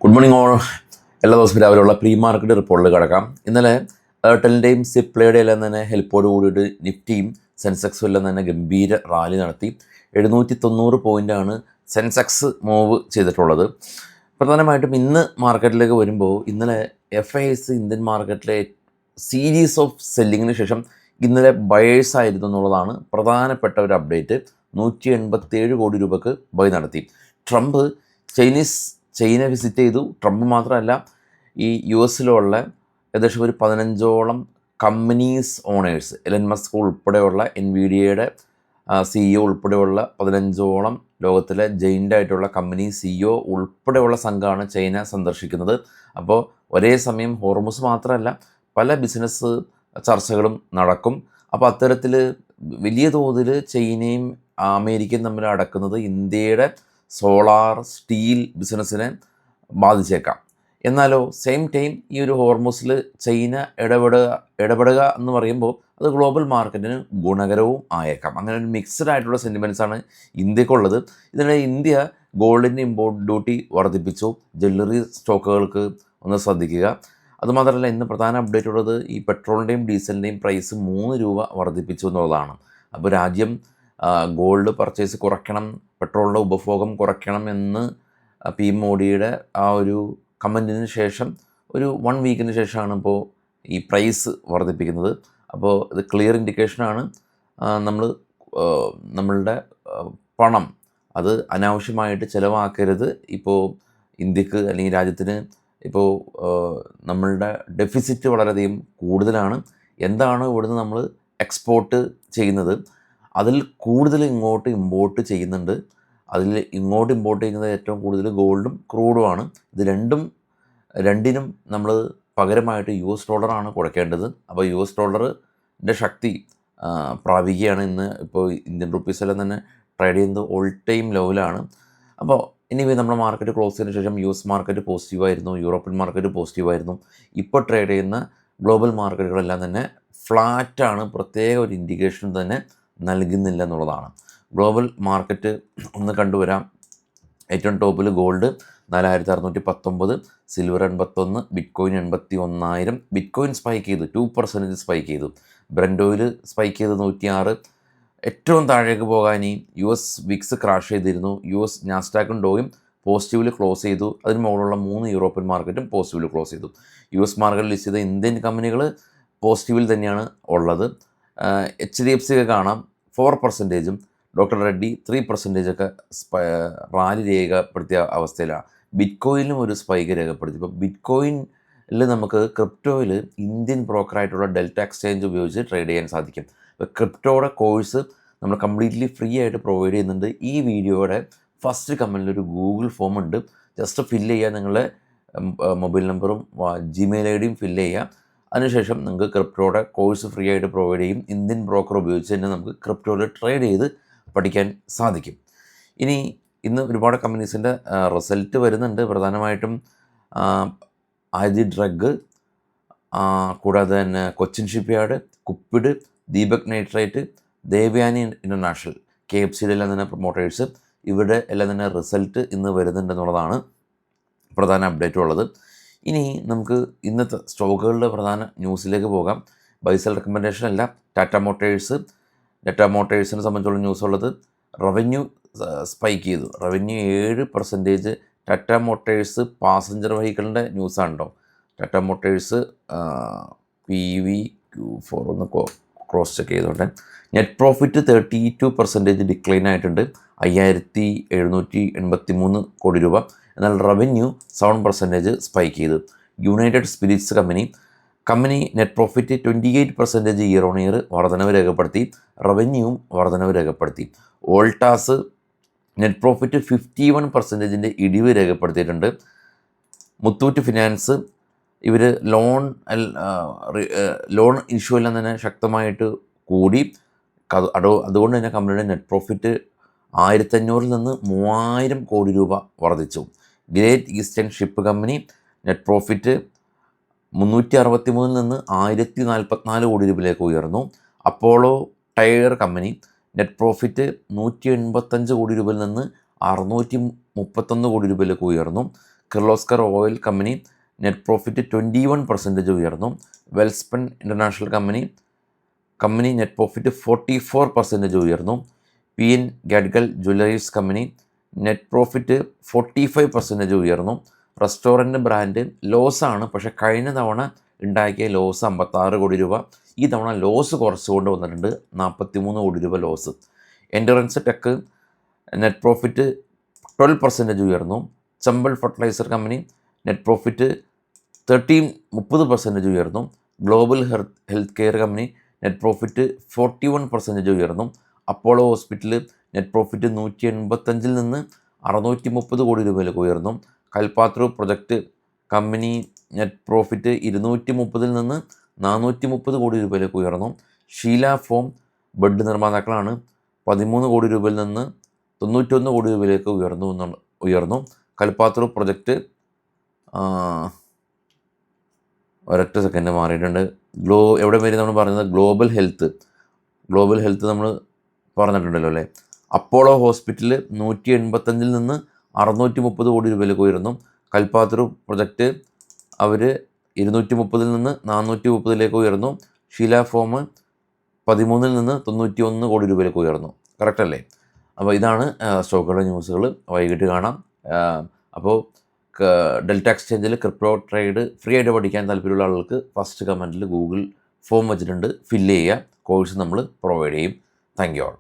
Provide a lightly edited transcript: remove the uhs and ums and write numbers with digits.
Good morning all. എല്ലാ ദിവസവും രാവിലെയുള്ള പ്രീ മാർക്കറ്റ് റിപ്പോർട്ടിൽ കിടക്കാം. ഇന്നലെ എയർടെലിൻ്റെയും സിപ്ലയുടെയും എല്ലാം തന്നെ ഹെൽപ്പോട് കൂടിയിട്ട് നിഫ്റ്റിയും സെൻസെക്സും എല്ലാം തന്നെ ഗംഭീര റാലി നടത്തി. 790 പോയിൻ്റാണ് സെൻസെക്സ് മൂവ് ചെയ്തിട്ടുള്ളത്. പ്രധാനമായിട്ടും ഇന്ന് മാർക്കറ്റിലേക്ക് വരുമ്പോൾ ഇന്നലെ FIS ഇന്ത്യൻ മാർക്കറ്റിലെ സീരീസ് ഓഫ് സെല്ലിങ്ങിന് ശേഷം ഇന്നലെ ബയേഴ്സ് ആയിരുന്നു എന്നുള്ളതാണ് പ്രധാനപ്പെട്ട ഒരു അപ്ഡേറ്റ്. 187 കോടി രൂപക്ക് ബൈ നടത്തി. ട്രംപ് ചൈന വിസിറ്റ് ചെയ്തു. ട്രംപ് മാത്രമല്ല, ഈ US ഏകദേശം ഒരു 15ഓളം കമ്പനീസ് ഓണേഴ്സ്, എലൻ മസ്ക് ഉൾപ്പെടെയുള്ള NVIDIAയുടെ CEO ഉൾപ്പെടെയുള്ള 15ഓളം ലോകത്തിലെ ജെയിൻ്റ് ആയിട്ടുള്ള കമ്പനി CEO ഉൾപ്പെടെയുള്ള സംഘമാണ് ചൈന സന്ദർശിക്കുന്നത്. അപ്പോൾ ഒരേ സമയം ഹോർമുസ് മാത്രമല്ല, പല ബിസിനസ് ചർച്ചകളും നടക്കും. അപ്പോൾ അത്തരത്തിൽ വലിയ തോതിൽ ചൈനയും അമേരിക്കയും തമ്മിൽ അടക്കുന്നത് ഇന്ത്യയുടെ സോളാർ സ്റ്റീൽ ബിസിനസ്സിനെ ബാധിച്ചേക്കാം. എന്നാലോ സെയിം ടൈം ഈ ഒരു ഹോർമുസിൽ ചൈന ഇടപെടുക എന്ന് പറയുമ്പോൾ അത് ഗ്ലോബൽ മാർക്കറ്റിന് ഗുണകരവും ആയേക്കാം. അങ്ങനെ ഒരു മിക്സഡ് ആയിട്ടുള്ള സെൻറ്റിമെൻറ്റ്സാണ് ഇന്ത്യക്കുള്ളത്. ഇതിനിടെ ഇന്ത്യ ഗോൾഡിൻ്റെ ഇമ്പോർട്ട് ഡ്യൂട്ടി വർദ്ധിപ്പിച്ചു. ജ്വല്ലറി സ്റ്റോക്കുകൾക്ക് ഒന്ന് ശ്രദ്ധിക്കുക. അതുമാത്രമല്ല, ഇന്ന് പ്രധാന അപ്ഡേറ്റ് ഉള്ളത് ഈ പെട്രോളിൻ്റെയും ഡീസലിൻ്റെയും പ്രൈസ് 3 രൂപ വർദ്ധിപ്പിച്ചു എന്നുള്ളതാണ്. അപ്പോൾ രാജ്യം ഗോൾഡ് പർച്ചേസ് കുറയ്ക്കണം, പെട്രോളിൻ്റെ ഉപഭോഗം കുറയ്ക്കണം എന്ന് PM മോഡിയുടെ ആ ഒരു കമൻറ്റിന് ശേഷം ഒരു 1 വീക്കിന് ശേഷമാണ് ഇപ്പോൾ ഈ പ്രൈസ് വർദ്ധിപ്പിക്കുന്നത്. അപ്പോൾ ഇത് ക്ലിയർ ഇൻഡിക്കേഷനാണ് നമ്മളുടെ പണം അത് അനാവശ്യമായിട്ട് ചിലവാക്കരുത്. ഇപ്പോൾ ഇന്ത്യക്ക് അല്ലെങ്കിൽ രാജ്യത്തിന് ഇപ്പോൾ നമ്മളുടെ ഡെഫിസിറ്റ് വളരെയധികം കൂടുതലാണ്. എന്താണ് ഇവിടുന്ന് നമ്മൾ എക്സ്പോർട്ട് ചെയ്യുന്നത്, അതിൽ കൂടുതൽ ഇങ്ങോട്ട് ഇമ്പോർട്ട് ചെയ്യുന്നുണ്ട്. അതിൽ ഇങ്ങോട്ട് ഇമ്പോർട്ട് ചെയ്യുന്നത് ഏറ്റവും കൂടുതൽ ഗോൾഡും ക്രൂഡുമാണ്. ഇത് രണ്ടിനും നമ്മൾ പകരമായിട്ട് $ഡോളറാണ് കൊടുക്കേണ്ടത്. അപ്പോൾ $ഡോളറിൻ്റെ ശക്തി പ്രാപിക്കുകയാണ്. ഇന്ന് ഇപ്പോൾ ഇന്ത്യൻ റുപ്പീസെല്ലാം തന്നെ ട്രേഡ് ചെയ്യുന്നത് ഓൾ ടൈം ലോവിലാണ്. അപ്പോൾ ഇനി നമ്മുടെ മാർക്കറ്റ് ക്ലോസ് ചെയ്തതിന് ശേഷം US മാർക്കറ്റ് പോസിറ്റീവായിരുന്നു, യൂറോപ്യൻ മാർക്കറ്റ് പോസിറ്റീവായിരുന്നു. ഇപ്പോൾ ട്രേഡ് ചെയ്യുന്ന ഗ്ലോബൽ മാർക്കറ്റുകളെല്ലാം തന്നെ ഫ്ലാറ്റാണ്. പ്രത്യേക ഒരു ഇൻഡിക്കേഷൻ തന്നെ നൽകുന്നില്ല എന്നുള്ളതാണ്. ഗ്ലോബൽ മാർക്കറ്റ് ഒന്ന് കണ്ടുവരാം. ഏറ്റവും ടോപ്പിൽ gold 4619, silver 81, bitcoin 81,000. Bitcoin spike ചെയ്തു, 2% സ്പൈക്ക് ചെയ്തു. ബ്രന്റ് ഓയിൽ സ്പൈക്ക് ചെയ്ത് 106. ഏറ്റവും താഴേക്ക് പോകാൻ ഈ US വിക്സ് ക്രാഷ് ചെയ്തിരുന്നു. US നാസ്ഡാക്കും ഡോയും പോസിറ്റീവിൽ ക്ലോസ് ചെയ്തു. അതിന് മുകളിലുള്ള 3 യൂറോപ്യൻ മാർക്കറ്റും പോസിറ്റീവിൽ ക്ലോസ് ചെയ്തു. US മാർക്കറ്റിൽ ലിസ്റ്റ് ചെയ്ത ഇന്ത്യൻ കമ്പനികൾ പോസിറ്റീവിൽ തന്നെയാണ് ഉള്ളത്. HDFC ഒക്കെ കാണാം 4%, ഡോക്ടർ റെഡ്ഡി 3% ഒക്കെ റാലി രേഖപ്പെടുത്തിയ അവസ്ഥയിലാണ്. ബിറ്റ്കോയിനും ഒരു സ്പൈക്ക് രേഖപ്പെടുത്തി. ഇപ്പോൾ ബിറ്റ്കോയിനിൽ നമുക്ക് ക്രിപ്റ്റോയിൽ ഇന്ത്യൻ ബ്രോക്കറായിട്ടുള്ള ഡെൽറ്റ എക്സ്ചേഞ്ച് ഉപയോഗിച്ച് ട്രേഡ് ചെയ്യാൻ സാധിക്കും. ഇപ്പോൾ ക്രിപ്റ്റോയുടെ കോഴ്സ് നമ്മൾ കംപ്ലീറ്റ്ലി ഫ്രീ ആയിട്ട് പ്രൊവൈഡ് ചെയ്യുന്നുണ്ട്. ഈ വീഡിയോയുടെ ഫസ്റ്റ് കമൻറ്റിൽ ഒരു ഗൂഗിൾ ഫോം ഉണ്ട്. ജസ്റ്റ് ഫില്ല് ചെയ്യുക, നിങ്ങളുടെ മൊബൈൽ നമ്പറും Gmail ID ഫില്ല് ചെയ്യുക. അതിനുശേഷം നിങ്ങൾക്ക് ക്രിപ്റ്റോയുടെ കോഴ്സ് ഫ്രീ ആയിട്ട് പ്രൊവൈഡ് ചെയ്യും. ഇന്ത്യൻ ബ്രോക്കർ ഉപയോഗിച്ച് തന്നെ നമുക്ക് ക്രിപ്റ്റോയിൽ ട്രേഡ് ചെയ്ത് പഠിക്കാൻ സാധിക്കും. ഇന്ന് ഒരുപാട് കമ്പനീസിൻ്റെ റിസൾട്ട് വരുന്നുണ്ട്. പ്രധാനമായിട്ടും ആദി ഡ്രഗ്, കൂടാതെ തന്നെ Cochin shipyard, Cupid, Deepak nitrate, Devyani international, KFCയുടെ എല്ലാം തന്നെ പ്രൊമോട്ടേഴ്സ്, ഇവിടെ എല്ലാം തന്നെ റിസൾട്ട് ഇന്ന് വരുന്നുണ്ടെന്നുള്ളതാണ് പ്രധാന അപ്ഡേറ്റ് ഉള്ളത്. നമുക്ക് ഇന്നത്തെ സ്റ്റോക്കുകളുടെ പ്രധാന ന്യൂസിലേക്ക് പോകാം. ബൈസെൽ റെക്കമെൻഡേഷൻ അല്ല. ടാറ്റ മോട്ടേഴ്സിനെ സംബന്ധിച്ചുള്ള ന്യൂസ് ഉള്ളത്, റവന്യൂ സ്പൈക്ക് ചെയ്തു. റവന്യൂ 7%. ടാറ്റ മോട്ടേഴ്സ് പാസഞ്ചർ വെഹിക്കിളിൻ്റെ ന്യൂസാണല്ലോ. ടാറ്റ മോട്ടേഴ്സ് PVQ4 ഒന്ന് ക്രോസ് ചെക്ക് ചെയ്തോട്ടെ. നെറ്റ് പ്രോഫിറ്റ് 32% ഡിക്ലൈൻ ആയിട്ടുണ്ട്, 5,783 കോടി രൂപ. എന്നാൽ റവന്യൂ 7% സ്പൈക്ക് ചെയ്തു. United Spirits company net profit 28% year on year വർധനവ് രേഖപ്പെടുത്തി. റവന്യൂവും വർധനവ് രേഖപ്പെടുത്തി. വോൾട്ടാസ് നെറ്റ് പ്രോഫിറ്റ് 51% ഇടിവ് രേഖപ്പെടുത്തിയിട്ടുണ്ട്. മുത്തൂറ്റ് ഫിനാൻസ് ഇവർ ലോൺ ഇഷ്യൂ എല്ലാം തന്നെ ശക്തമായിട്ട് കൂടി. അതുകൊണ്ട് തന്നെ കമ്പനിയുടെ നെറ്റ് പ്രോഫിറ്റ് 1,500 നിന്ന് 3,000 കോടി രൂപ വർദ്ധിച്ചു. Great Eastern ship company net profit 363 നിന്ന് 1,044 കോടി രൂപയിലേക്ക് ഉയർന്നു. Apollo tyre company net profit 185 crore രൂപയിൽ നിന്ന് 631 കോടി രൂപയിലേക്ക് ഉയർന്നു. Kirloskar oil company net profit 21% ഉയർന്നു. Welspun international company net profit 44% ഉയർന്നു. PN Gadgil jewellers company net profit 45% ഉയർന്നു. റെസ്റ്റോറൻറ്റ് ബ്രാൻഡ് ലോസാണ്, പക്ഷേ കഴിഞ്ഞ തവണ ഉണ്ടാക്കിയ ലോസ് 56 കോടി രൂപ. ഈ തവണ ലോസ് കുറച്ചുകൊണ്ട് വന്നിട്ടുണ്ട്, 43 കോടി രൂപ loss. Endurance tech net profit 12% ഉയർന്നു. Chambal fertiliser company net profit 30% ഉയർന്നു. Global health care company net profit 41% ഉയർന്നു. അപ്പോളോ ഹോസ്പിറ്റൽ നെറ്റ് പ്രോഫിറ്റ് 185 നിന്ന് 630 കോടി രൂപയിലേക്ക് ഉയർന്നു. കൽപാത്രൂ പ്രൊജക്റ്റ് കമ്പനി നെറ്റ് പ്രോഫിറ്റ് 230 നിന്ന് 430 കോടി രൂപയിലേക്ക് ഉയർന്നു. ഷീല ഫോം ബെഡ് നിർമ്മാതാക്കളാണ്, 13 കോടി രൂപയിൽ നിന്ന് 91 കോടി രൂപയിലേക്ക് ഉയർന്നു. കൽപാത്രൂ പ്രൊജക്റ്റ് ഒരൊറ്റ സെക്കൻഡ് മാറിയിട്ടുണ്ട്. എവിടെ വരെ നമ്മൾ പറഞ്ഞത് ഗ്ലോബൽ ഹെൽത്ത് നമ്മൾ പറഞ്ഞിട്ടുണ്ടല്ലോ അല്ലേ. അപ്പോളോ ഹോസ്പിറ്റൽ 185 നിന്ന് 630 കോടി രൂപയിലേക്ക് ഉയർന്നു. കൽപാത്രൂ പ്രൊജക്റ്റ് അവർ 230 നിന്ന് 430 ഉയർന്നു. ഷീല ഫോം 13 നിന്ന് 91 കോടി രൂപയിലേക്ക് ഉയർന്നു. കറക്റ്റ് അല്ലേ? അപ്പോൾ ഇതാണ് സ്റ്റോക്കുകളുടെ ന്യൂസുകൾ. വൈകിട്ട് കാണാം. അപ്പോൾ ഡെൽറ്റ എക്സ്ചേഞ്ചിൽ ക്രിപ്റ്റോ ട്രേഡ് ഫ്രീ ആയിട്ട് പഠിക്കാൻ താല്പര്യമുള്ള ആളുകൾക്ക് ഫസ്റ്റ് കമൻറ്റിൽ ഗൂഗിൾ ഫോം വെച്ചിട്ടുണ്ട്, ഫില്ല് ചെയ്യുക. കോഴ്സ് നമ്മൾ പ്രൊവൈഡ് ചെയ്യും. Thank you all.